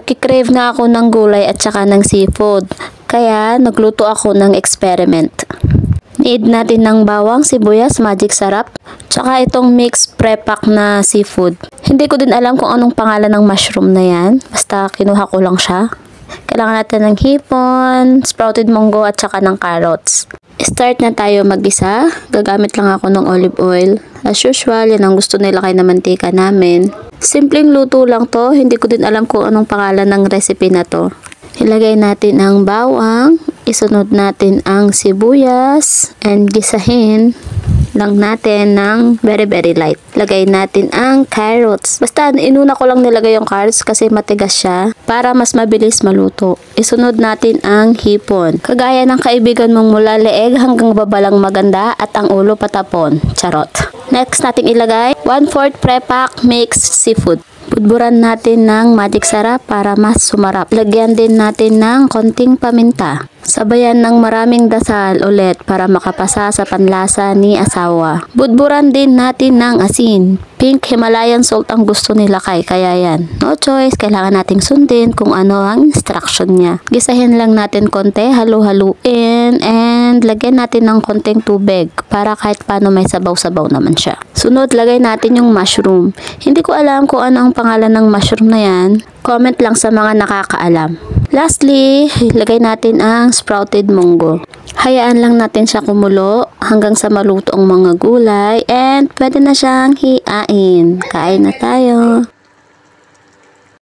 Nagkikrave na ako ng gulay at saka ng seafood. Kaya nagluto ako ng experiment. Need natin ng bawang, sibuyas, magic sarap, tsaka itong mixed pre-pack na seafood. Hindi ko din alam kung anong pangalan ng mushroom na yan. Basta kinuha ko lang siya. Kailangan natin ng hipon, sprouted munggo at saka ng carrots. Start na tayo mag-isa. Gagamit lang ako ng olive oil. As usual, yan ang gusto nila kay na mantika namin. Simpleng luto lang to. Hindi ko din alam kung anong pangalan ng recipe na to. Ilagay natin ang bawang, isunod natin ang sibuyas, and gisahin lang natin ng very light. Lagay natin ang carrots. Basta inuna ko lang nilagay yung carrots kasi matigas siya para mas mabilis maluto. Isunod natin ang hipon. Kagaya ng kaibigan mong mula leeg hanggang babalang maganda at ang ulo patapon. Charot. Next natin ilagay 1/4 pre-pack mixed seafood. Budburan natin ng magic sarap para mas sumarap. Lagyan din natin ng konting paminta. Sabayan ng maraming dasal ulit para makapasa sa panlasa ni asawa. Budburan din natin ng asin. Pink Himalayan salt ang gusto nila kaya yan. No choice, kailangan nating sundin kung ano ang instruction niya. Gisahin lang natin konti, halu-haluin, and lagyan natin ng konting tubig para kahit paano may sabaw-sabaw naman siya. Sunod, lagay natin yung mushroom. Hindi ko alam kung ano ang pangalan ng mushroom na yan. Comment lang sa mga nakakaalam. Lastly, lagay natin ang sprouted munggo. Hayaan lang natin siya kumulo hanggang sa maluto ang mga gulay and pwede na siyang hiain. Kain na tayo!